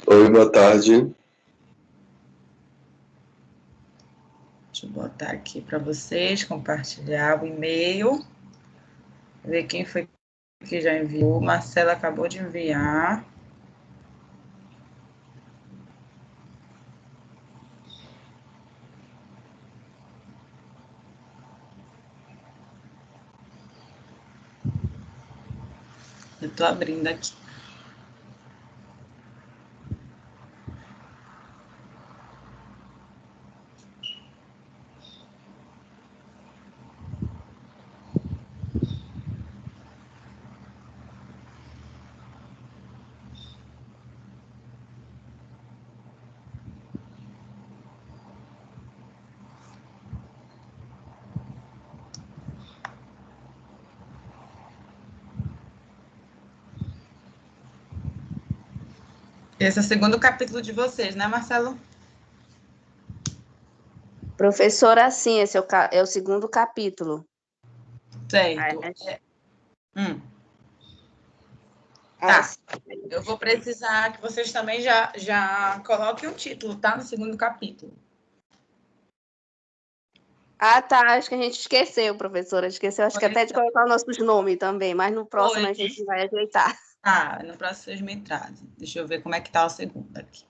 Oi, boa tarde. Deixa eu botar aqui para vocês, compartilhar o e-mail. Ver quem foi que já enviou. Marcela acabou de enviar. Eu estou abrindo aqui. Esse é o segundo capítulo de vocês, né, Marcelo? Professora, sim, esse é o segundo capítulo. Certo. Tá. Eu vou precisar que vocês também já coloquem o título, tá? No segundo capítulo. Ah, tá. Acho que a gente esqueceu, professora. Esqueceu, acho que até de colocar os nossos nomes também, mas no próximo a gente vai ajeitar. Ah, no próximo vocês me trazem. Deixa eu ver como é que tá o segundo aqui.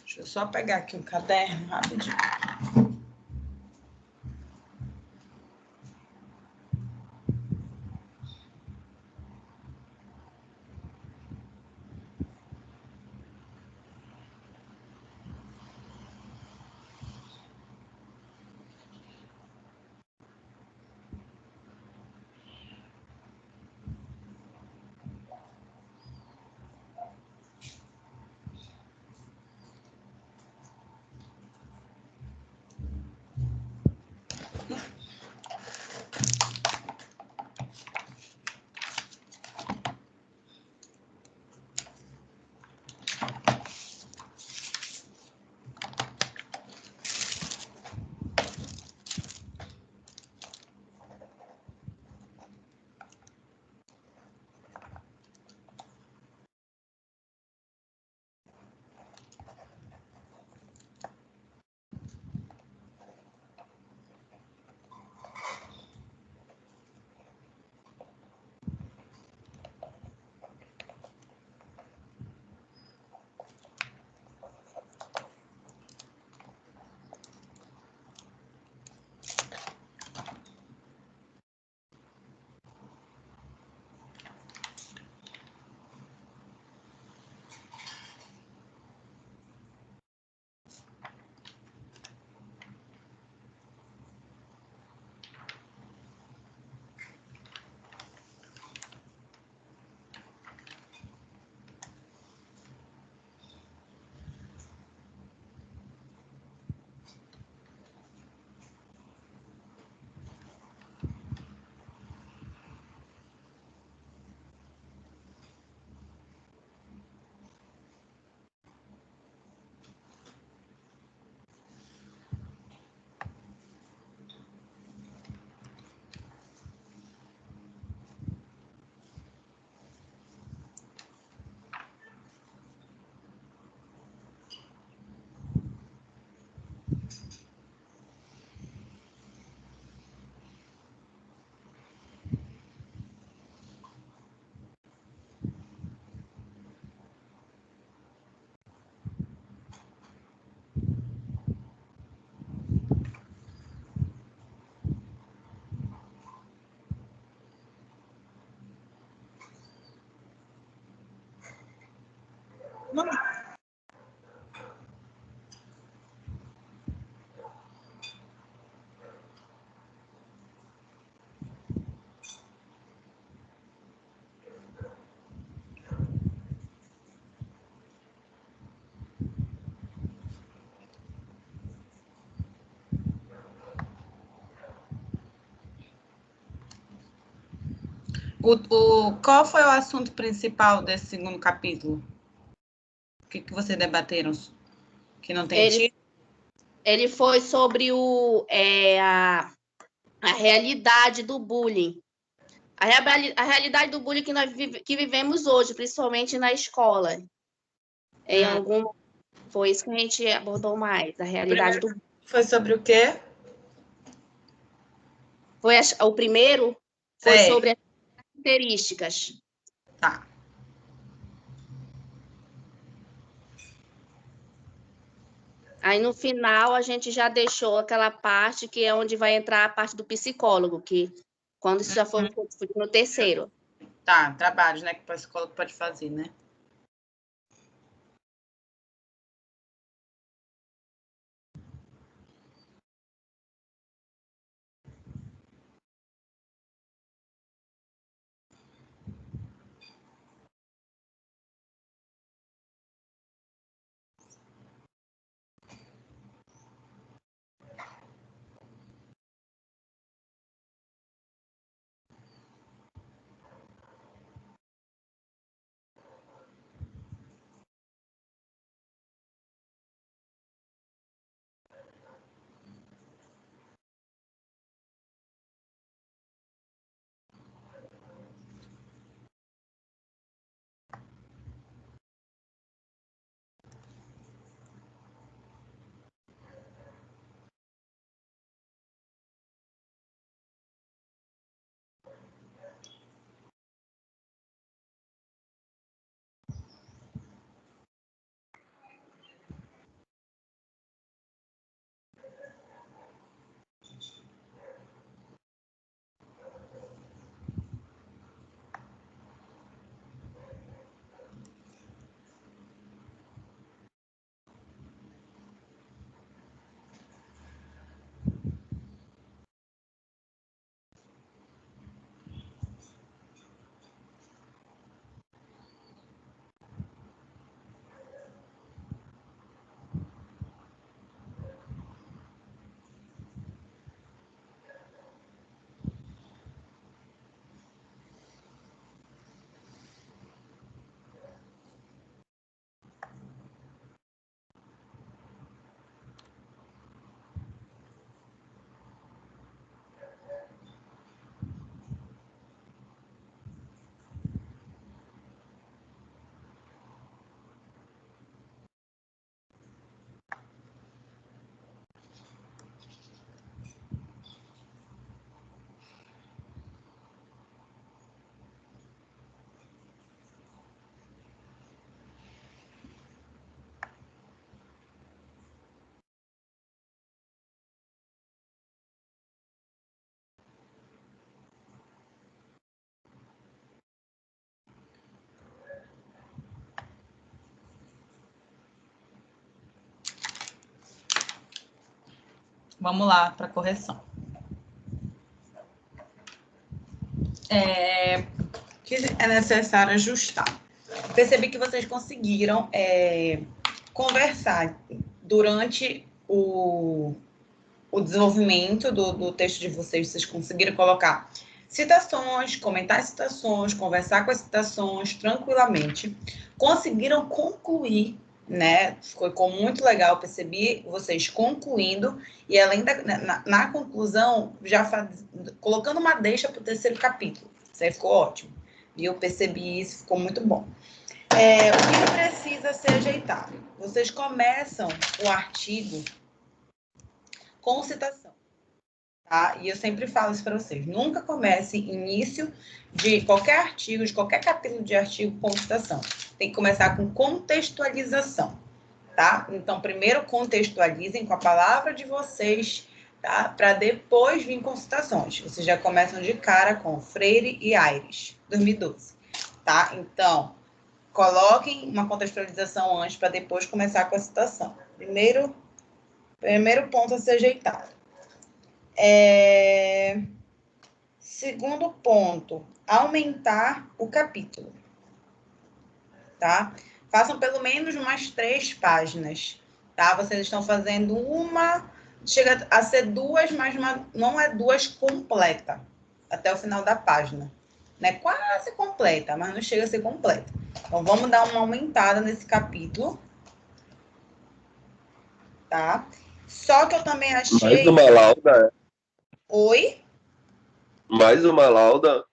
Deixa eu só pegar aqui um caderno rapidinho. Qual foi o assunto principal desse segundo capítulo? O que você debateram? Que não tem título? Ele foi sobre A realidade do bullying. A realidade do bullying que vivemos hoje, principalmente na escola. Foi isso que a gente abordou mais, a realidade do bullying. Foi sobre o quê? O primeiro foi sobre as características. Tá. Aí, no final, a gente já deixou aquela parte que é onde vai entrar a parte do psicólogo, que quando isso já for no terceiro. Tá, trabalhos, né, que o psicólogo pode fazer, né? Vamos lá para a correção. Que é necessário ajustar. Percebi que vocês conseguiram conversar durante o desenvolvimento do texto de vocês. Vocês conseguiram colocar citações, comentar citações, conversar com as citações tranquilamente. Conseguiram concluir, né? Ficou muito legal, percebi vocês concluindo e além na conclusão, já colocando uma deixa para o terceiro capítulo. Isso aí ficou ótimo. E eu percebi isso, ficou muito bom. O que precisa ser ajeitado? Vocês começam o artigo com citação, tá? E eu sempre falo isso para vocês. Nunca comece início de qualquer artigo, de qualquer capítulo de artigo com citação. Tem que começar com contextualização, tá? Então, primeiro contextualizem com a palavra de vocês, tá? Para depois vir com citações. Vocês já começam de cara com Freire e Aires, 2012, tá? Então, coloquem uma contextualização antes para depois começar com a citação. Primeiro ponto a ser ajeitado. Segundo ponto, aumentar o capítulo, tá? Façam pelo menos umas 3 páginas, tá? Vocês estão fazendo chega a ser 2, mas não é 2 completa, até o final da página. Né? Quase completa, mas não chega a ser completa. Então, vamos dar uma aumentada nesse capítulo, tá? Só que eu também achei... Mais uma lauda? Oi? Mais uma lauda?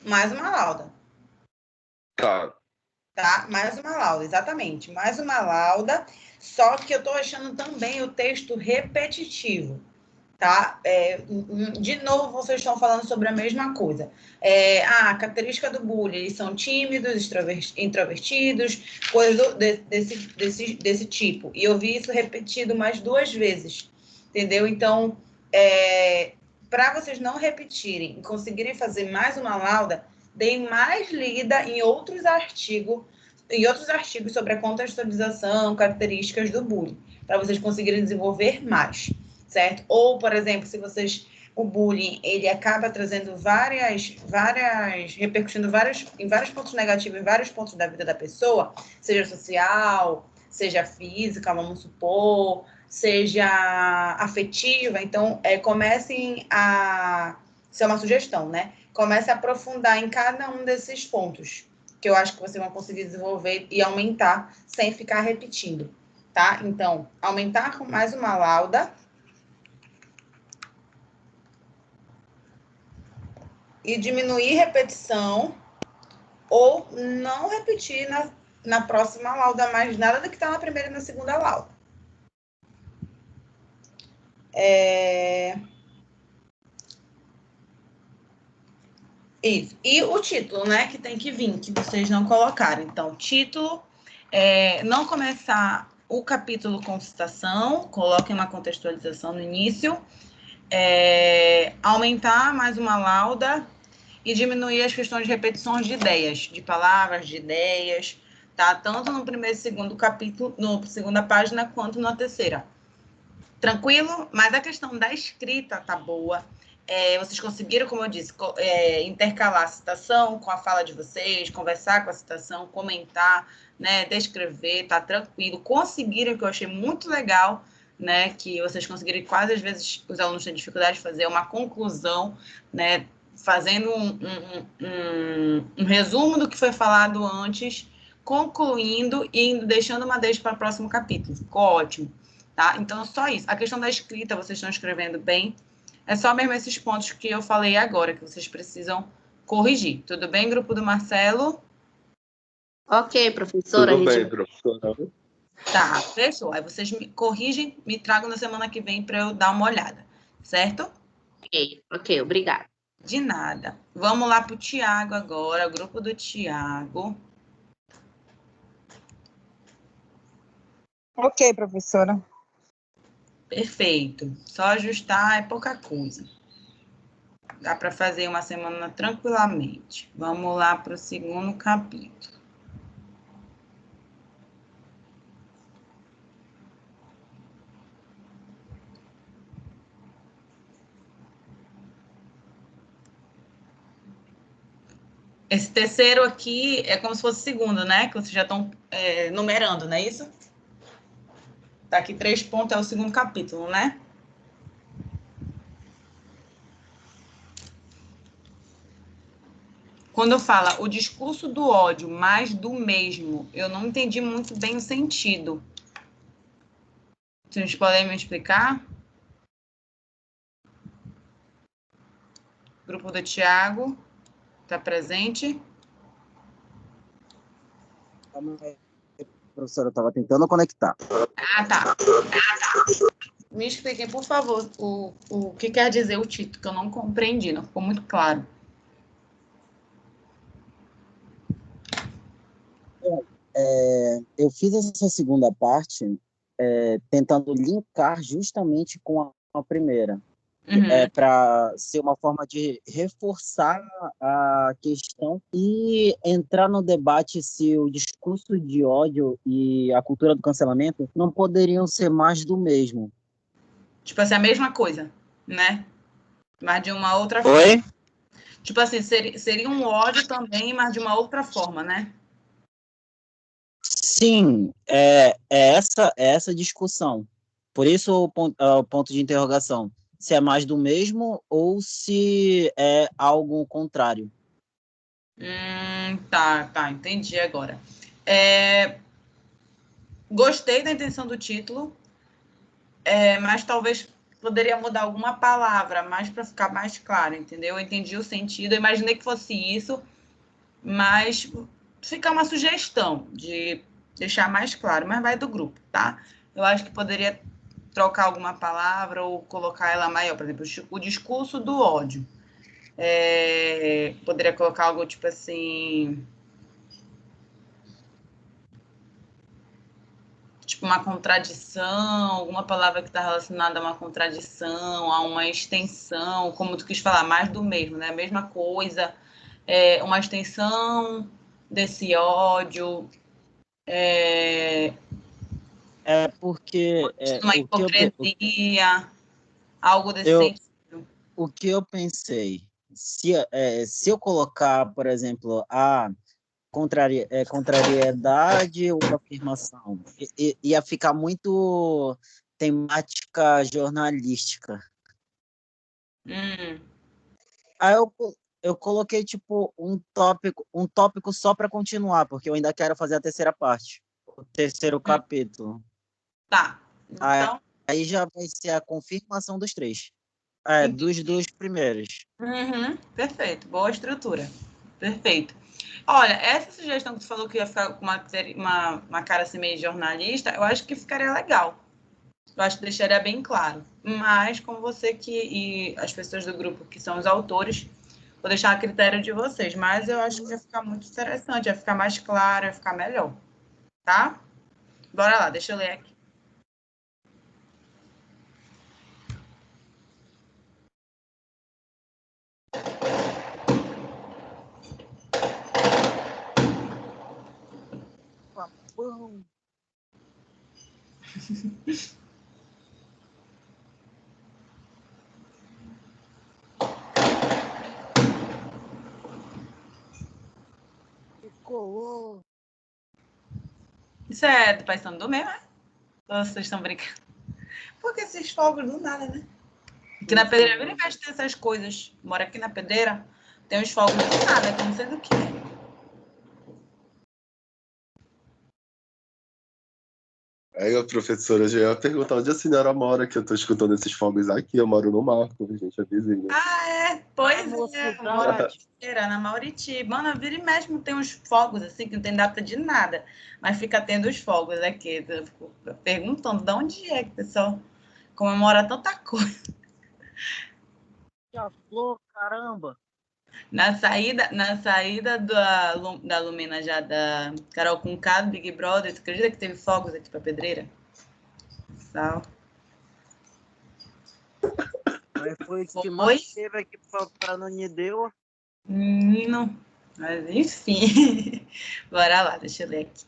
Mais uma lauda. Tá. Tá? Mais uma lauda, exatamente. Mais uma lauda, só que eu estou achando também o texto repetitivo, tá? De novo, vocês estão falando sobre a mesma coisa. A característica do bullying, eles são tímidos, introvertidos, coisas desse tipo. E eu vi isso repetido mais 2 vezes, entendeu? Então, para vocês não repetirem e conseguirem fazer mais uma lauda, deem mais lida em outros artigos sobre a contextualização, características do bullying, para vocês conseguirem desenvolver mais, certo? Ou, por exemplo, se vocês o bullying, ele acaba trazendo repercutindo em vários pontos negativos, em vários pontos da vida da pessoa, seja social, seja física, vamos supor, seja afetiva. Então, comecem a... Isso é uma sugestão, né? Comece a aprofundar em cada um desses pontos, que eu acho que vocês vão conseguir desenvolver e aumentar sem ficar repetindo, tá? Então, aumentar com mais uma lauda e diminuir repetição ou não repetir na próxima lauda mais nada do que está na primeira e na segunda lauda. Isso. E o título, né, que tem que vir, que vocês não colocaram. Então, título, não começar o capítulo com citação, coloquem uma contextualização no início, aumentar mais uma lauda e diminuir as questões de repetições de ideias, de palavras, de ideias, tá? Tanto no primeiro e segundo capítulo, na segunda página, quanto na terceira. Tranquilo? Mas a questão da escrita tá boa. Vocês conseguiram, como eu disse, intercalar a citação com a fala de vocês, conversar com a citação, comentar, né, descrever, tá tranquilo. Conseguiram, que eu achei muito legal, né, que vocês conseguiram, quase às vezes os alunos têm dificuldade de fazer uma conclusão, né, fazendo um resumo do que foi falado antes, concluindo e deixando uma deixa para o próximo capítulo. Ficou ótimo. Tá? Então, só isso. A questão da escrita, vocês estão escrevendo bem. É só mesmo esses pontos que eu falei agora, que vocês precisam corrigir. Tudo bem, grupo do Marcelo? Ok, professora. Tudo bem, professora. Tá, fechou. Aí vocês me corrigem, me tragam na semana que vem para eu dar uma olhada. Certo? Ok, obrigada. De nada. Vamos lá para o Tiago agora, o grupo do Tiago. Ok, professora. Perfeito. Só ajustar é pouca coisa. Dá para fazer uma semana tranquilamente. Vamos lá para o segundo capítulo. Esse terceiro aqui é como se fosse o segundo, né? Que vocês já estão numerando, não é isso? Tá aqui 3 pontos, é o segundo capítulo, né? Quando fala o discurso do ódio mais do mesmo, eu não entendi muito bem o sentido. Vocês podem me explicar? Grupo do Tiago, está presente? Professora, eu estava tentando conectar. Tá. Me expliquem, por favor, o que quer dizer o título, que eu não compreendi, não ficou muito claro. Eu fiz essa segunda parte tentando linkar justamente com a primeira. Para ser uma forma de reforçar a questão e entrar no debate se o discurso de ódio e a cultura do cancelamento não poderiam ser mais do mesmo. Tipo assim, a mesma coisa, né? Mas de uma outra forma. Oi? Tipo assim, seria um ódio também, mas de uma outra forma, né? Sim, é essa discussão. Por isso o ponto de interrogação. Se é mais do mesmo ou se é algo contrário. Tá, entendi agora. Gostei da intenção do título, mas talvez poderia mudar alguma palavra, mais para ficar mais claro, entendeu? Eu entendi o sentido, eu imaginei que fosse isso, mas fica uma sugestão de deixar mais claro, mas vai do grupo, tá? Eu acho que poderia trocar alguma palavra ou colocar ela maior, por exemplo, o discurso do ódio. Poderia colocar algo tipo assim, tipo uma contradição, alguma palavra que está relacionada a uma contradição, a uma extensão, como tu quis falar, mais do mesmo, né? A mesma coisa, uma extensão desse ódio, Porque uma hipocrisia, algo desse eu, sentido. o que eu pensei, se eu colocar, por exemplo, a contrariedade ou afirmação, ia ficar muito temática jornalística. Aí eu coloquei tipo um tópico só para continuar, porque eu ainda quero fazer a terceira parte, o terceiro capítulo. Tá. Então. Aí já vai ser a confirmação dos três. Dos primeiros. Perfeito, boa estrutura. Perfeito. Olha, essa sugestão que tu falou que ia ficar com uma cara assim meio jornalista, eu acho que ficaria legal. Eu acho que deixaria bem claro. Mas, como você e as pessoas do grupo que são os autores, vou deixar a critério de vocês. Mas eu acho que vai ficar muito interessante, vai ficar mais claro, vai ficar melhor. Tá? Bora lá, deixa eu ler aqui. Papão. Colou. Isso é do Paysandu mesmo, é? Ou vocês estão brincando? Porque esses fogos do nada, né? Aqui na pedreira, vira e mexe tem essas coisas. Mora aqui na pedreira, tem uns fogos do nada, que eu não sei do que é. Aí a professora já ia perguntar onde a senhora mora, que eu tô escutando esses fogos aqui. Eu moro no Marco, gente, é vizinha. Pois é. Eu moro na pedreira, na Mauritiba. Mano, vira e mexe, não tem uns fogos assim, que não tem data de nada. Mas fica tendo os fogos aqui. Eu fico perguntando de onde é que o pessoal comemora tanta coisa. Já flor, caramba. Na saída da Lumena já da Carol Conká, do Big Brother, tu acredita que teve fogos aqui pra pedreira? Sal. Mas foi o que mais teve aqui pra Nanideu. Menino. Mas enfim. Bora lá, deixa eu ler aqui.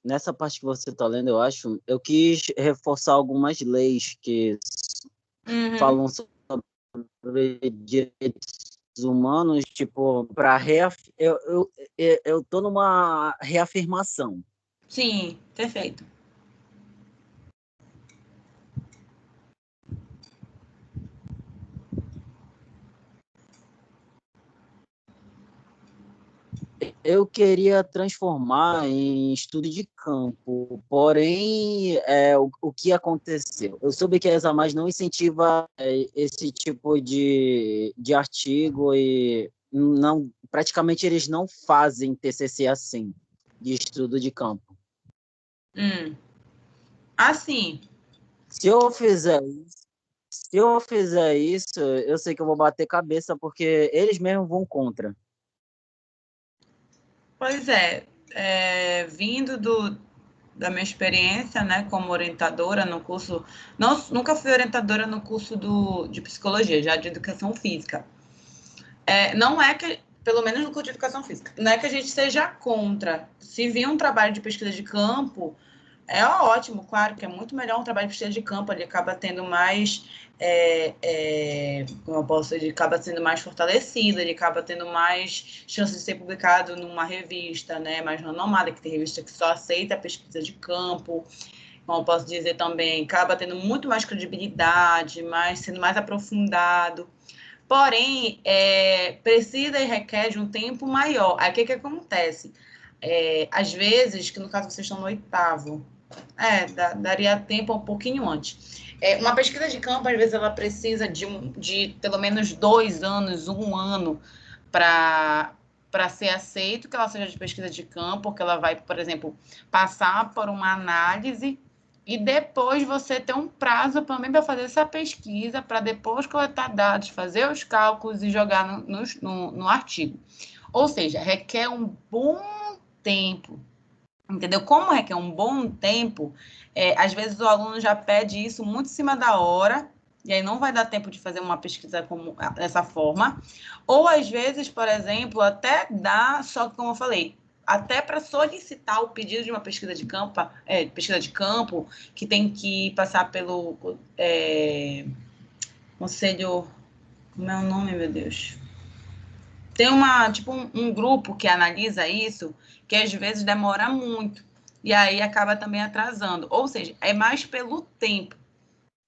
Nessa parte que você está lendo, eu quis reforçar algumas leis que falam sobre direitos humanos, tipo, para eu tô numa reafirmação. Sim, perfeito. Eu queria transformar em estudo de campo, porém, o que aconteceu? Eu soube que a ESA+ não incentiva esse tipo de artigo e não, praticamente eles não fazem TCC assim, de estudo de campo. Assim, Se eu fizer Se eu fizer isso, eu sei que eu vou bater cabeça, porque eles mesmos vão contra. pois vindo da minha experiência, né, como orientadora no curso, não, nunca fui orientadora no curso de psicologia, já de educação física. Não é que, pelo menos no curso de educação física, não é que a gente seja contra. Se vir um trabalho de pesquisa de campo, é ótimo, claro, que é muito melhor um trabalho de pesquisa de campo, ele acaba tendo mais, como eu posso dizer, ele acaba sendo mais fortalecido, ele acaba tendo mais chance de ser publicado numa revista, né, mais renomada, que tem revista que só aceita a pesquisa de campo, como eu posso dizer também, acaba tendo muito mais credibilidade, sendo mais aprofundado. Porém, precisa e requer de um tempo maior. Aí, o que acontece? Às vezes, que no caso vocês estão no 8º, daria tempo um pouquinho antes. Uma pesquisa de campo, às vezes, ela precisa de pelo menos 2 anos, 1 ano, para ser aceito que ela seja de pesquisa de campo, que ela vai, por exemplo, passar por uma análise e depois você ter um prazo também para fazer essa pesquisa, para depois coletar dados, fazer os cálculos e jogar no artigo. Ou seja, requer um bom tempo, entendeu? Como requer um bom tempo, às vezes o aluno já pede isso muito em cima da hora, e aí não vai dar tempo de fazer uma pesquisa dessa forma. Ou às vezes, por exemplo, até dá, só que como eu falei, até para solicitar o pedido de uma pesquisa de campo, que tem que passar pelo conselho, como é o nome, meu Deus? Tem um grupo que analisa isso, que às vezes demora muito, e aí acaba também atrasando. Ou seja, é mais pelo tempo,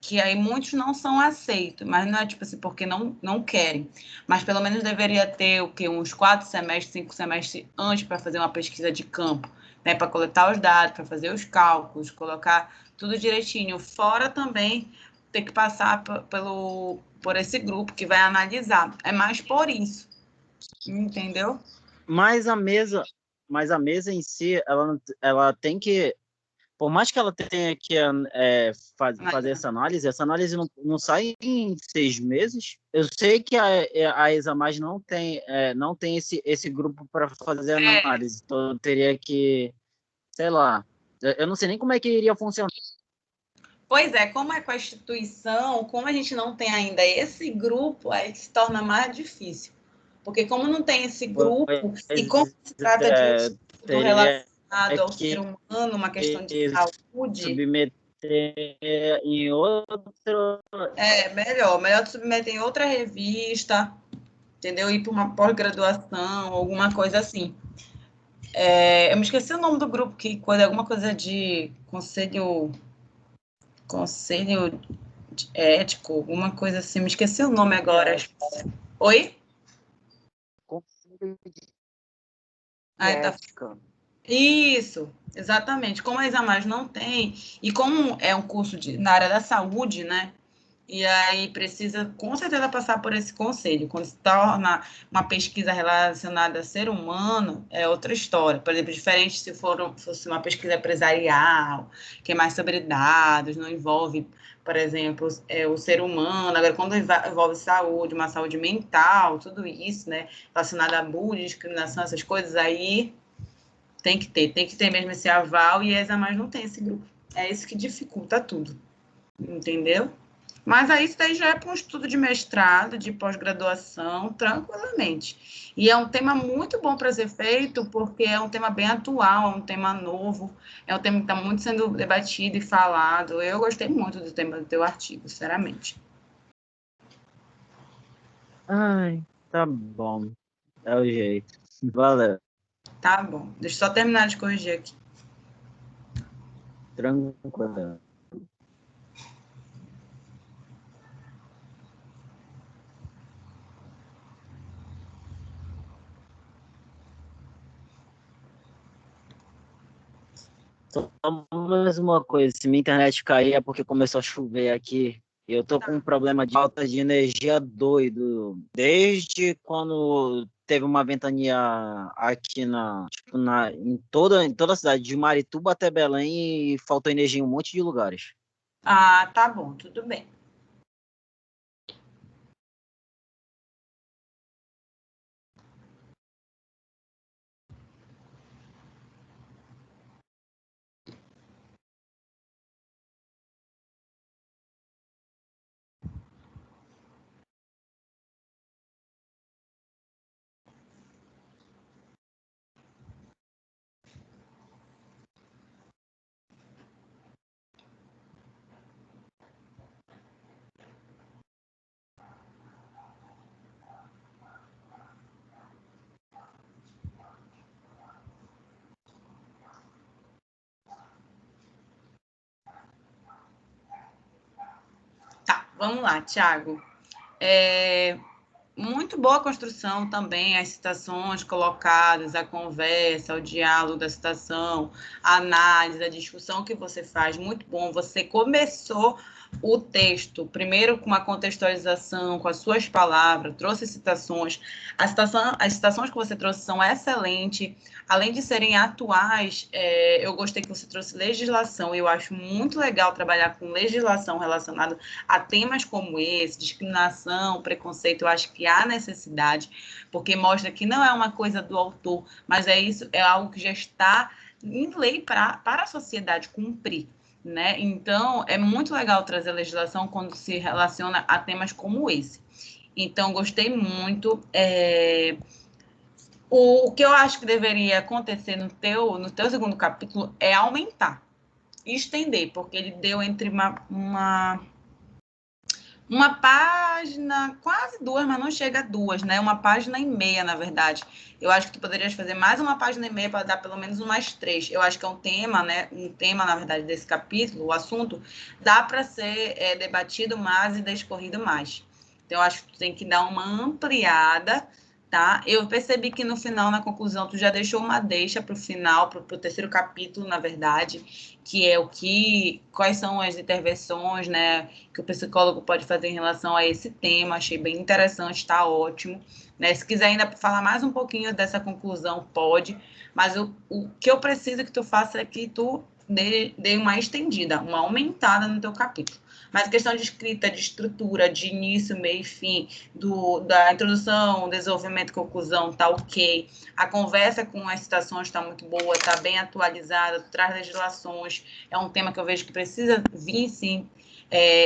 que aí muitos não são aceitos, mas não é tipo assim, porque não querem. Mas pelo menos deveria ter o quê? Uns 4 semestres, 5 semestres antes para fazer uma pesquisa de campo, né? Para coletar os dados, para fazer os cálculos, colocar tudo direitinho. Fora também ter que passar por esse grupo que vai analisar. É mais por isso. Entendeu? Mas a mesa em si, ela tem que, por mais que ela tenha que fazer essa análise não sai em 6 meses. Eu sei que a ESA+ não tem esse grupo para fazer análise, então eu teria que, sei lá, eu não sei nem como é que iria funcionar. Pois é, como é com a instituição, como a gente não tem ainda esse grupo, aí se torna mais difícil. Porque como não tem esse grupo, e como se trata de um estudo Teria relacionado ao ser que humano, uma questão de saúde, submeter em outro. melhor submeter em outra revista, entendeu? Ir para uma pós-graduação, alguma coisa assim. Eu me esqueci o nome do grupo, que quando é alguma coisa de conselho ético, alguma coisa assim, me esqueci o nome agora. Oi? Conselho de Tá. ética. Isso, exatamente. Como a ESA+ não tem, e como é um curso na área da saúde, né? E aí precisa, com certeza, passar por esse conselho. Quando se torna uma pesquisa relacionada a ser humano, é outra história. Por exemplo, diferente se fosse uma pesquisa empresarial, que é mais sobre dados, não envolve, por exemplo, o ser humano. Agora, quando envolve saúde, uma saúde mental, tudo isso, né, relacionado a bullying, discriminação, essas coisas, aí tem que ter mesmo esse aval, e a ESA+ não tem esse grupo. É isso que dificulta tudo, entendeu? Mas aí isso daí já é para um estudo de mestrado, de pós-graduação, tranquilamente. E é um tema muito bom para ser feito, porque é um tema bem atual, é um tema novo, é um tema que está muito sendo debatido e falado. Eu gostei muito do tema do teu artigo, sinceramente. Ai, tá bom. É o jeito. Valeu. Tá bom. Deixa eu só terminar de corrigir aqui. Tranquilo. Só mais uma coisa, se minha internet cair é porque começou a chover aqui. Eu tô com um problema de falta de energia doido. Desde quando teve uma ventania aqui em toda a cidade, de Marituba até Belém, e faltou energia em um monte de lugares. Ah, tá bom, tudo bem. Tá, vamos lá, Tiago. Muito boa a construção também, as citações colocadas, a conversa, o diálogo da citação, a análise, a discussão que você faz, muito bom. Você começou o texto, primeiro com uma contextualização, com as suas palavras, trouxe citações. As citações que você trouxe são excelentes, além de serem atuais, eu gostei que você trouxe legislação, eu acho muito legal trabalhar com legislação relacionada a temas como esse, discriminação, preconceito, eu acho que há necessidade, porque mostra que não é uma coisa do autor, mas é algo que já está em lei para a sociedade cumprir. Né? Então, é muito legal trazer a legislação quando se relaciona a temas como esse. Então, gostei muito. O que eu acho que deveria acontecer no teu segundo capítulo é aumentar, estender, porque ele deu entre uma página, quase duas, mas não chega a duas, né? Uma página e meia, na verdade. Eu acho que tu poderias fazer mais uma página e meia para dar pelo menos umas três. Eu acho que é um tema, né? Um tema, na verdade, desse capítulo, o assunto, dá para ser debatido mais e discorrido mais. Então, eu acho que tu tem que dar uma ampliada, tá? Eu percebi que no final, na conclusão, tu já deixou uma deixa para o final, para o terceiro capítulo, na verdade, que é quais são as intervenções, né, que o psicólogo pode fazer em relação a esse tema. Achei bem interessante, está ótimo. Né? Se quiser ainda falar mais um pouquinho dessa conclusão, pode, mas o que eu preciso que tu faça é que tu dê uma estendida, uma aumentada no teu capítulo. Mas a questão de escrita, de estrutura, de início, meio e fim, da introdução, desenvolvimento, conclusão, tá ok. A conversa com as citações está muito boa, está bem atualizada, traz legislações. É um tema que eu vejo que precisa vir, sim,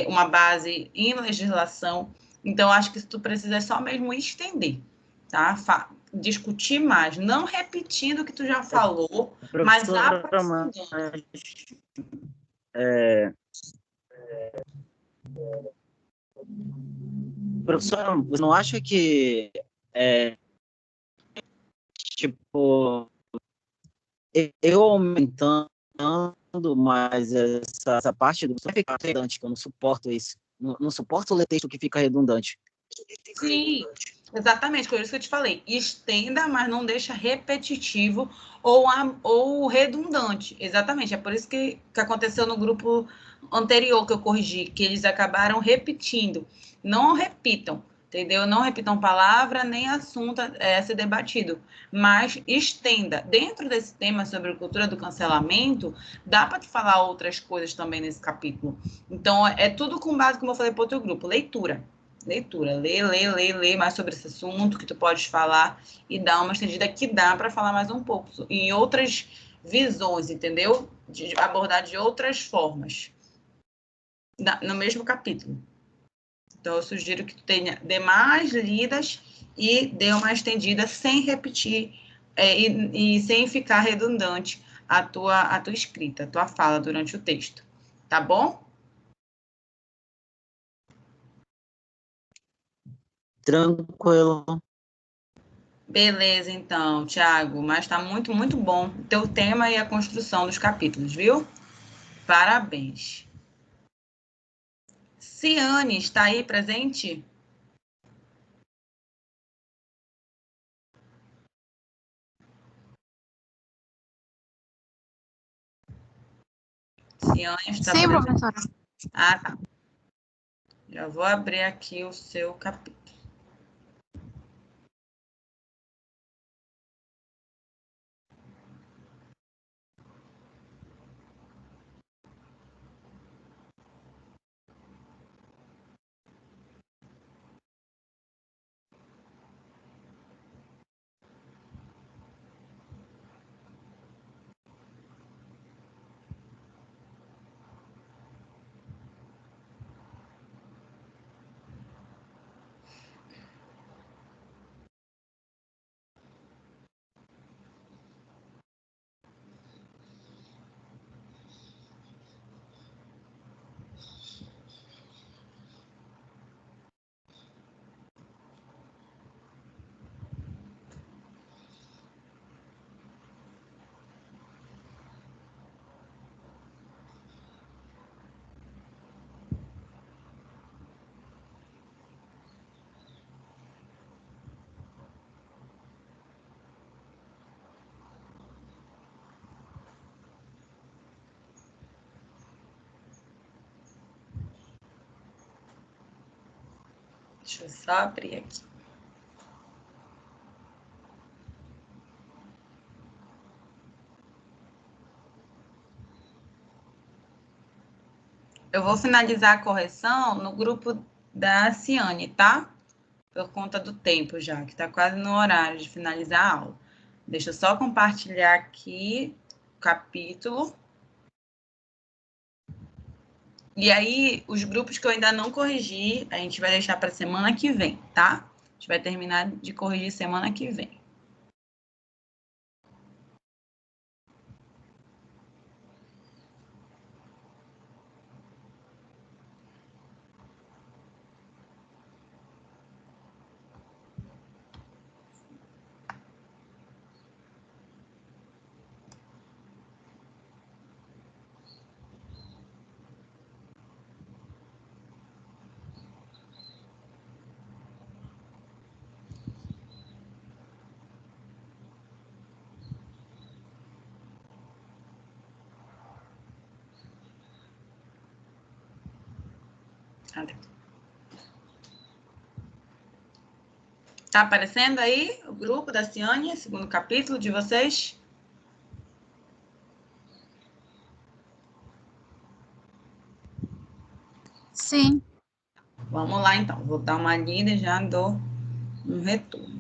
uma base em legislação. Então, acho que tu precisa só mesmo estender, tá? Discutir mais, não repetindo o que tu já falou, mas aprofundando. Professora, você não acha que tipo, eu aumentando mais essa parte do ficar redundante, que eu não suporto isso. Não suporto ler texto que fica redundante. Sim, exatamente, foi isso que eu te falei. Estenda, mas não deixa repetitivo ou redundante. Exatamente, é por isso que aconteceu no grupo anterior que eu corrigi, que eles acabaram repetindo. Não repitam, entendeu? Não repitam palavra nem assunto a ser debatido, mas estenda. Dentro desse tema sobre a cultura do cancelamento, dá para te falar outras coisas também nesse capítulo. Então, é tudo com base, como eu falei para o outro grupo, leitura. Lê mais sobre esse assunto que tu podes falar e dar uma estendida que dá para falar mais um pouco em outras visões, entendeu? De abordar de outras formas no mesmo capítulo. Então, eu sugiro que tu dê mais lidas e dê uma estendida sem repetir e sem ficar redundante a tua escrita, a tua fala durante o texto. Tá bom? Tranquilo. Beleza, então, Thiago, mas está muito, muito bom o teu tema e a construção dos capítulos, viu? Parabéns. Ciane, está aí presente? Ciane, está Sim, presente? professora. Ah, tá. Já vou abrir aqui o seu capítulo. Deixa eu só abrir aqui. Eu vou finalizar a correção no grupo da Ciane, tá? Por conta do tempo já, que está quase no horário de finalizar a aula. Deixa eu só compartilhar aqui o capítulo. E aí, os grupos que eu ainda não corrigi, a gente vai deixar para semana que vem, tá? A gente vai terminar de corrigir semana que vem. Tá aparecendo aí o grupo da Ciane, segundo capítulo de vocês? Sim. Vamos lá, então. Vou dar uma lida e já dou um retorno.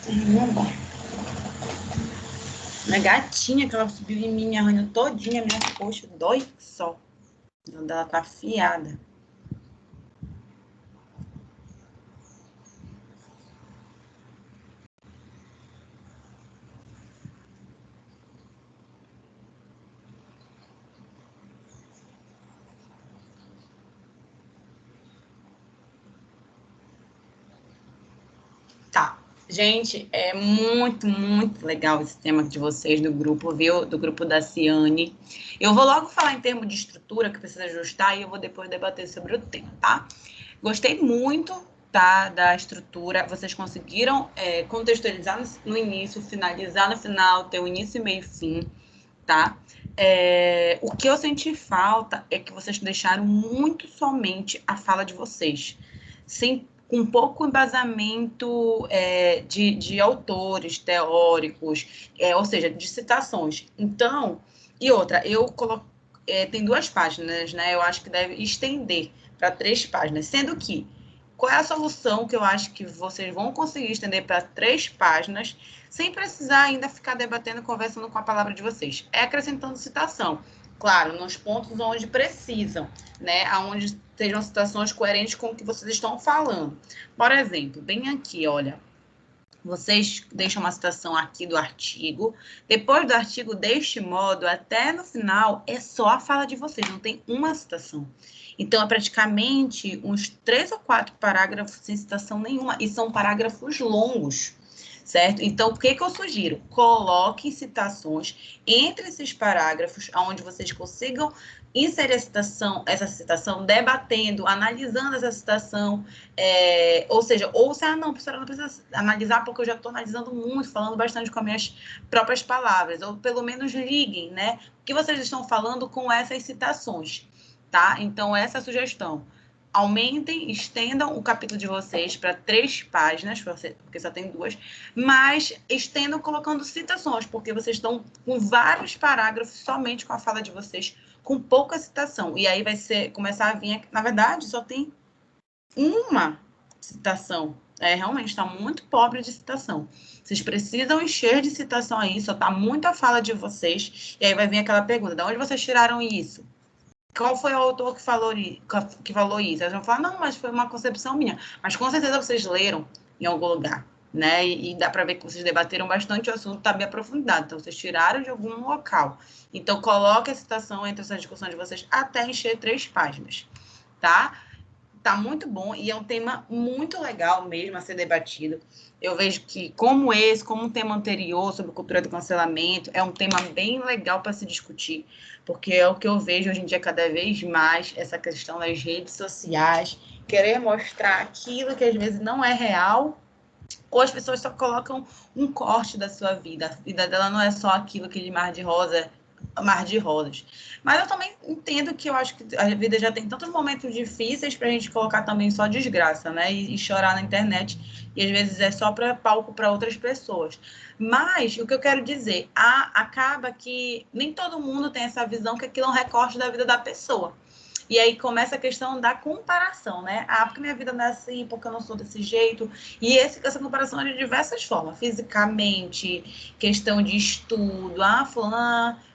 Caramba. Minha gatinha, que ela subiu em mim, me arranhou todinha, minha coxa, dói só. Ela tá afiada. Tá. Gente, é muito, muito legal esse tema de vocês do grupo, viu? Do grupo da Ciane. Eu vou logo falar em termos de estrutura que precisa ajustar e eu vou depois debater sobre o tema, tá? Gostei muito, tá, da estrutura. Vocês conseguiram contextualizar no início, finalizar no final, ter o início, meio e fim, tá? O que eu senti falta é que vocês deixaram muito somente a fala de vocês, sem um pouco embasamento de autores teóricos, ou seja, de citações. Então, e outra, tem 2 páginas, né? Eu acho que deve estender para 3 páginas, sendo que qual é a solução que eu acho que vocês vão conseguir estender para 3 páginas, sem precisar ainda ficar debatendo, conversando com a palavra de vocês? É acrescentando citação. Claro, nos pontos onde precisam, né? Onde sejam citações coerentes com o que vocês estão falando. Por exemplo, bem aqui, olha. Vocês deixam uma citação aqui do artigo. Depois do artigo, deste modo, até no final, é só a fala de vocês, não tem uma citação. Então, é praticamente uns 3 ou 4 parágrafos sem citação nenhuma, e são parágrafos longos, certo? Então, o que eu sugiro? Coloquem citações entre esses parágrafos, onde vocês consigam inserir essa citação, debatendo, analisando essa citação, ou seja, não, professora, não precisa analisar, porque eu já estou analisando muito, falando bastante com as minhas próprias palavras, ou pelo menos liguem, né? O que vocês estão falando com essas citações, tá? Então, essa é a sugestão. Aumentem, estendam o capítulo de vocês para 3 páginas, porque só tem 2, mas estendam colocando citações, porque vocês estão com vários parágrafos somente com a fala de vocês, com pouca citação. E aí vai começar a vir, na verdade, só tem uma citação. Realmente está muito pobre de citação. Vocês precisam encher de citação aí, só está muita fala de vocês, e aí vai vir aquela pergunta: de onde vocês tiraram isso? Qual foi o autor que falou isso? Eles vão falar, não, mas foi uma concepção minha. Mas com certeza vocês leram em algum lugar, né? E dá para ver que vocês debateram bastante, o assunto está bem aprofundado. Então, vocês tiraram de algum local. Então, coloque a citação entre essa discussão de vocês até encher 3 páginas, tá? Tá muito bom e é um tema muito legal mesmo a ser debatido. Eu vejo que, como um tema anterior sobre cultura do cancelamento, é um tema bem legal para se discutir, porque é o que eu vejo hoje em dia cada vez mais, essa questão das redes sociais, querer mostrar aquilo que às vezes não é real, ou as pessoas só colocam um corte da sua vida. A vida dela não é só aquilo, aquele mar de rosas. Mas eu também entendo que eu acho que a vida já tem tantos momentos difíceis para a gente colocar também só desgraça, né? E chorar na internet. E às vezes é só para palco para outras pessoas. Mas o que eu quero dizer, acaba que nem todo mundo tem essa visão que aquilo é um recorte da vida da pessoa. E aí começa a questão da comparação, né? Porque minha vida não é assim, porque eu não sou desse jeito. E essa comparação é de diversas formas. Fisicamente, questão de estudo.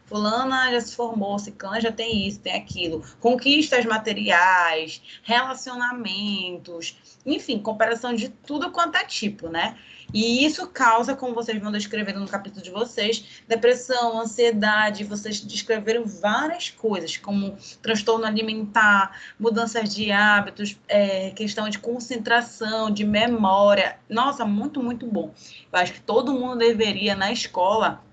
Fulana já se formou, ciclana já tem isso, tem aquilo. Conquistas materiais, relacionamentos, enfim, comparação de tudo quanto é tipo, né? E isso causa, como vocês vão descrevendo no capítulo de vocês, depressão, ansiedade. Vocês descreveram várias coisas, como transtorno alimentar, mudanças de hábitos, questão de concentração, de memória. Nossa, muito, muito bom. Eu acho que todo mundo deveria, na escola,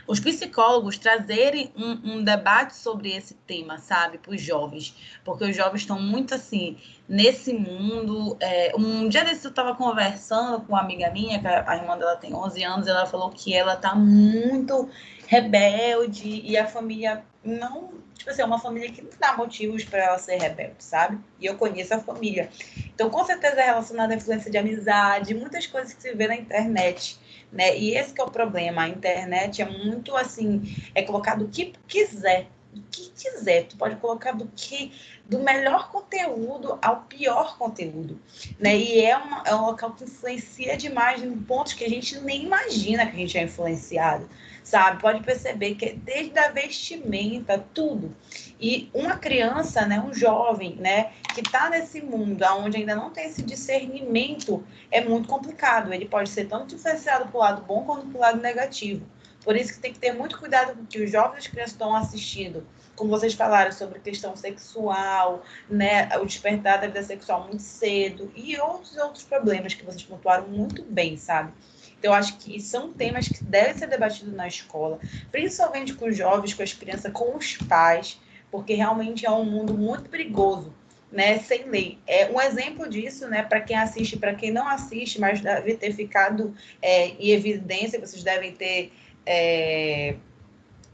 os psicólogos trazerem um debate sobre esse tema, sabe, para os jovens, porque os jovens estão muito assim, nesse mundo. Um dia desses eu estava conversando com uma amiga minha, que a irmã dela tem 11 anos, ela falou que ela está muito rebelde e a família não, tipo assim, é uma família que não dá motivos para ela ser rebelde, sabe? E eu conheço a família. Então, com certeza é relacionada à influência de amizade, muitas coisas que se vê na internet, né? E esse que é o problema, a internet é muito assim, é colocado o que quiser do que quiser. Tu pode colocar do melhor conteúdo ao pior conteúdo, né? E é um local que influencia demais em pontos que a gente nem imagina que a gente é influenciado, sabe? Pode perceber que é desde a vestimenta, tudo. E uma criança, né, um jovem, né, que está nesse mundo onde ainda não tem esse discernimento, é muito complicado. Ele pode ser tanto influenciado para o lado bom quanto para o lado negativo. Por isso que tem que ter muito cuidado com o que os jovens e as crianças estão assistindo. Como vocês falaram sobre questão sexual, né, o despertar da vida sexual muito cedo e outros problemas que vocês pontuaram muito bem, sabe? Então, eu acho que são temas que devem ser debatidos na escola, principalmente com os jovens, com as crianças, com os pais, porque realmente é um mundo muito perigoso, né, sem lei. É um exemplo disso, né, para quem assiste, para quem não assiste, mas deve ter ficado em evidência, vocês devem ter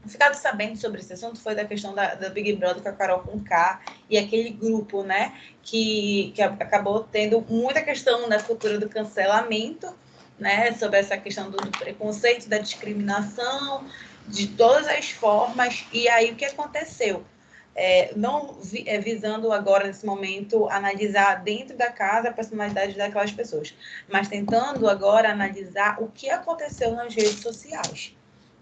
ficado sabendo sobre esse assunto, foi da questão da Big Brother com a Carol Conká e aquele grupo, né, que acabou tendo muita questão na cultura do cancelamento, né, sobre essa questão do preconceito, da discriminação, de todas as formas. E aí o que aconteceu? Não visando agora, nesse momento, analisar dentro da casa a personalidade daquelas pessoas, mas tentando agora analisar o que aconteceu nas redes sociais,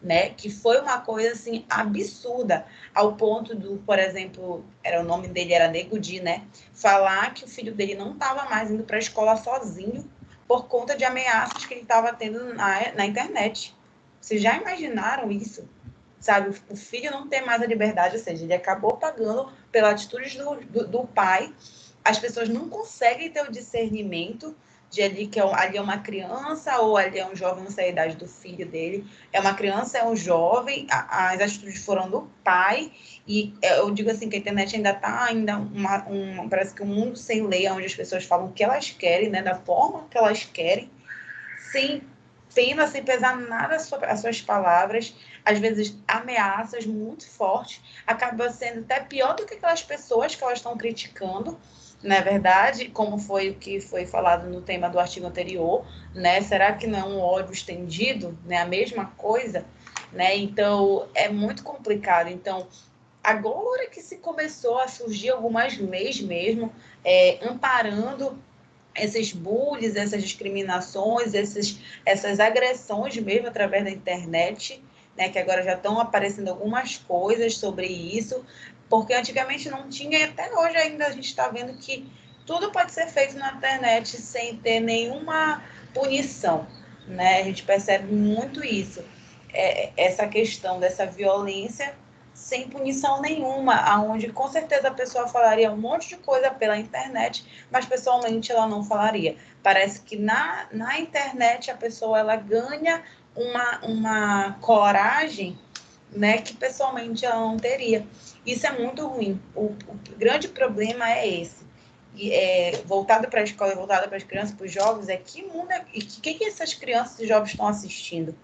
né? Que foi uma coisa assim absurda, ao ponto do, por exemplo, o nome dele era Nego Di, né? Falar que o filho dele não estava mais indo para a escola sozinho por conta de ameaças que ele estava tendo na internet. Vocês já imaginaram isso? Sabe, o filho não tem mais a liberdade, ou seja, ele acabou pagando pela atitude do pai. As pessoas não conseguem ter o discernimento de ali que ali é uma criança ou ali é um jovem, não sei a idade do filho dele, é uma criança, é um jovem, as atitudes foram do pai, e eu digo assim que a internet ainda está parece que um mundo sem lei, onde as pessoas falam o que elas querem, né, da forma que elas querem, sem pena, sem pesar nada sobre as suas palavras, às vezes ameaças muito fortes, acaba sendo até pior do que aquelas pessoas que elas estão criticando, não é verdade? Como foi o que foi falado no tema do artigo anterior, né? Será que não é um ódio estendido, né? A mesma coisa, né? Então, é muito complicado. Então, agora que se começou a surgir algumas leis mesmo, amparando esses bullies, essas discriminações, essas agressões mesmo através da internet, né, que agora já estão aparecendo algumas coisas sobre isso, porque antigamente não tinha, e até hoje ainda a gente está vendo que tudo pode ser feito na internet sem ter nenhuma punição, né? A gente percebe muito isso, essa questão dessa violência sem punição nenhuma, aonde com certeza a pessoa falaria um monte de coisa pela internet, mas pessoalmente ela não falaria. Parece que na internet a pessoa ela ganha uma coragem, né, que pessoalmente ela não teria. Isso é muito ruim. O grande problema é esse. Voltado para a escola, voltado para as crianças, para os jovens, que mundo que essas crianças e jovens estão assistindo?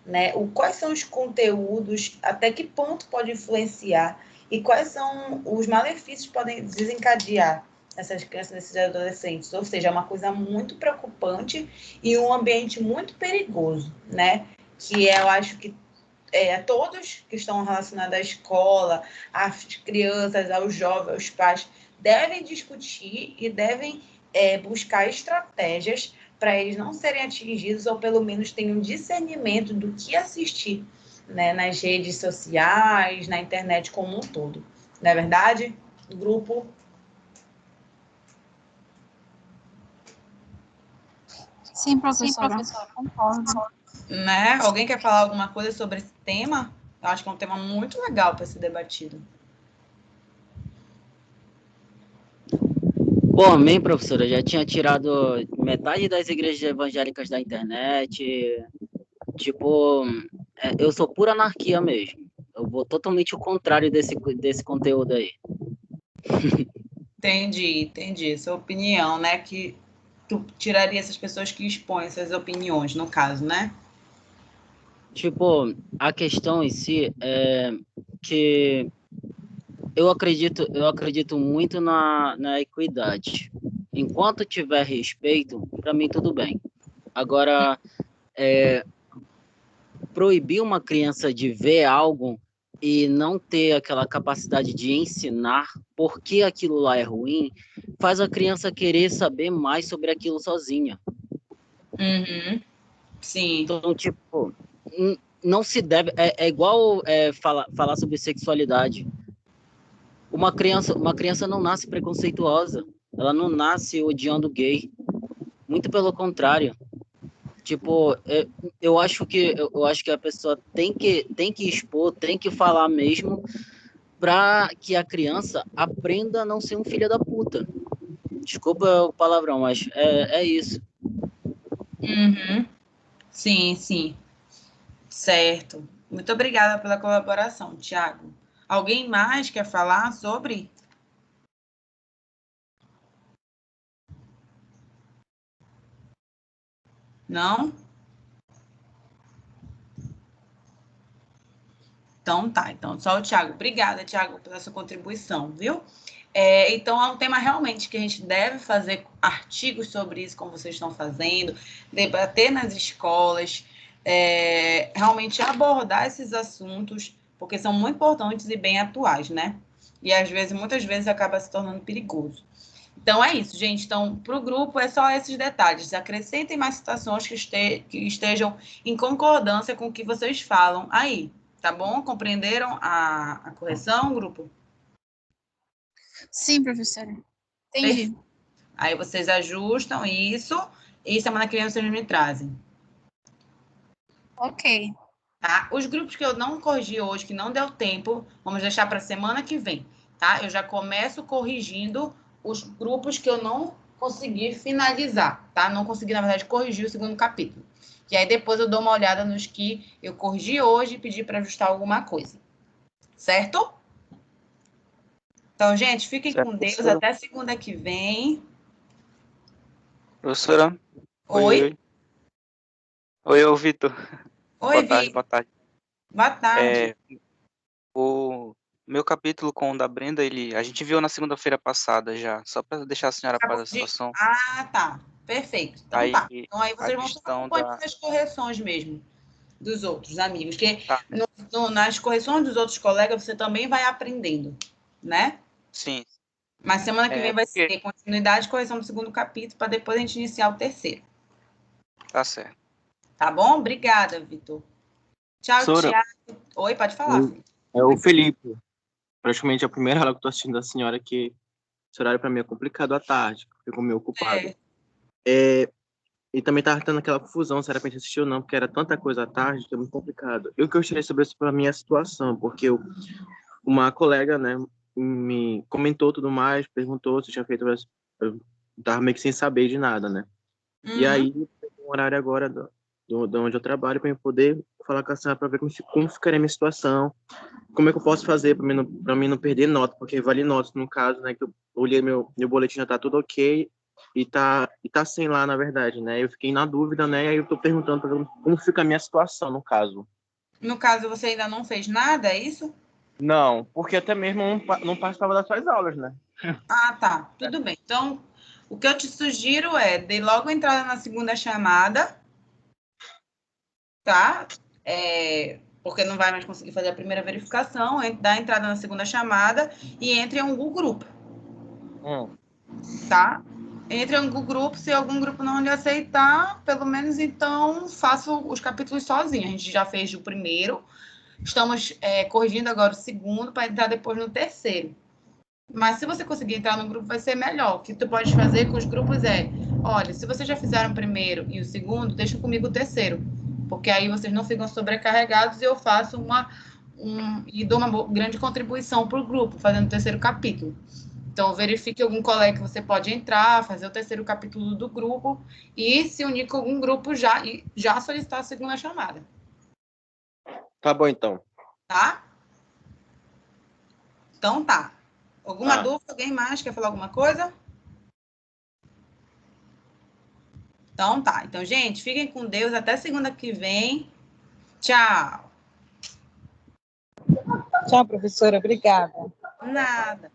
Né? Quais são os conteúdos, até que ponto pode influenciar e quais são os malefícios que podem desencadear essas crianças, esses adolescentes. Ou seja, é uma coisa muito preocupante e um ambiente muito perigoso, né? Que eu acho que todos que estão relacionados à escola, às crianças, aos jovens, aos pais, devem discutir e devem buscar estratégias para eles não serem atingidos ou pelo menos tenham discernimento do que assistir, né, nas redes sociais, na internet como um todo. Não é verdade? Grupo? Sim, professora. Concordo. Né? Alguém quer falar alguma coisa sobre esse tema? Eu acho que é um tema muito legal para ser debatido. Bom, amém, professora. Já tinha tirado metade das igrejas evangélicas da internet. Tipo, eu sou pura anarquia mesmo. Eu vou totalmente o contrário desse conteúdo aí. Entendi. Sua opinião, né? Que tu tiraria essas pessoas que expõem essas opiniões, no caso, né? Tipo, a questão em si é que eu acredito muito na equidade. Enquanto tiver respeito, para mim tudo bem. Agora, proibir uma criança de ver algo e não ter aquela capacidade de ensinar por que aquilo lá é ruim, faz a criança querer saber mais sobre aquilo sozinha. Uhum. Sim. Então, tipo, não se deve... É igual falar sobre sexualidade. Uma criança não nasce preconceituosa. Ela não nasce odiando gay. Muito pelo contrário. Tipo, eu acho que a pessoa tem que expor, tem que falar mesmo, para que a criança aprenda a não ser um filho da puta. Desculpa o palavrão, mas é isso. Uhum. Sim, sim. Certo. Muito obrigada pela colaboração, Tiago. Alguém mais quer falar sobre? Não? Então tá. Então, só o Tiago. Obrigada, Tiago, pela sua contribuição, viu? Então, é um tema realmente que a gente deve fazer artigos sobre isso, como vocês estão fazendo, debater nas escolas, realmente abordar esses assuntos, porque são muito importantes e bem atuais, né? E, às vezes, muitas vezes, acaba se tornando perigoso. Então, é isso, gente. Então, para o grupo, é só esses detalhes. Acrescentem mais citações que estejam em concordância com o que vocês falam aí, tá bom? Compreenderam a correção, grupo? Sim, professora. Entendi. Aí vocês ajustam isso e semana que vem vocês me trazem. Ok. Tá? Os grupos que eu não corrigi hoje, que não deu tempo, vamos deixar para semana que vem, tá? Eu já começo corrigindo os grupos que eu não consegui finalizar, tá? Não consegui, na verdade, corrigir o segundo capítulo. E aí depois eu dou uma olhada nos que eu corrigi hoje e pedi para ajustar alguma coisa. Certo? Então, gente, fiquem Certo, com Deus. professora. Até segunda que vem. Professora? Oi? Oi, Vitor. Oi, Boa tarde, Vi. boa tarde. Boa tarde. O meu capítulo com o da Brenda, a gente viu na segunda-feira passada já, só para deixar a senhora a par da situação. Ah, tá. Perfeito. Então Aí, tá. Então aí a vocês vão só questão acompanhando da... as correções mesmo dos outros amigos. Que Tá, nas correções dos outros colegas você também vai aprendendo, né? sim. Mas semana que vem vai Porque... ser continuidade e correção do segundo capítulo para depois a gente iniciar o terceiro. Tá certo. Tá bom? Obrigada, Vitor. Tchau, Professora, Tiago. Oi, pode falar, filho. é o Felipe. Praticamente a primeira aula que eu tô assistindo da senhora, que esse horário para mim é complicado à tarde, fico meio ocupado. E também tava tendo aquela confusão se era pra gente assistir ou não, porque era tanta coisa à tarde que é muito complicado. E o que eu tirei sobre isso para minha situação, porque uma colega, né, me comentou tudo mais, perguntou se eu tinha feito, eu tava meio que sem saber de nada, né? E aí, um horário agora de onde eu trabalho para eu poder falar com a senhora para ver como ficaria a minha situação, como é que eu posso fazer para mim não perder nota, porque vale nota no caso, né, que eu olhei meu boletim, já tá tudo ok e tá sem lá, na verdade, né? Eu fiquei na dúvida, né? E aí eu tô perguntando pra como fica a minha situação no caso. No caso, você ainda não fez nada, é isso? Não, porque até mesmo não participava das suas aulas, né? Ah, tá. Tudo bem. Então, o que eu te sugiro dê logo entrada na segunda chamada, tá? Porque não vai mais conseguir fazer a primeira verificação, dá entrada na segunda chamada e entre em algum grupo, tá? Entre em algum grupo, se algum grupo não lhe aceitar, pelo menos então faça os capítulos sozinho. A gente já fez o primeiro, estamos corrigindo agora o segundo para entrar depois no terceiro. Mas se você conseguir entrar no grupo, vai ser melhor. O que tu pode fazer com os grupos olha, se vocês já fizeram o primeiro e o segundo, deixa comigo o terceiro. Porque aí vocês não ficam sobrecarregados e eu faço e dou uma grande contribuição para o grupo, fazendo o terceiro capítulo. Então, verifique algum colega que você pode entrar, fazer o terceiro capítulo do grupo e se unir com algum grupo e já solicitar a segunda chamada. Tá bom, então. Tá? Então, tá. Alguma dúvida? Alguém mais quer falar alguma coisa? Então, tá. Então, gente, fiquem com Deus. Até segunda que vem. Tchau. Tchau, professora. Obrigada. Nada.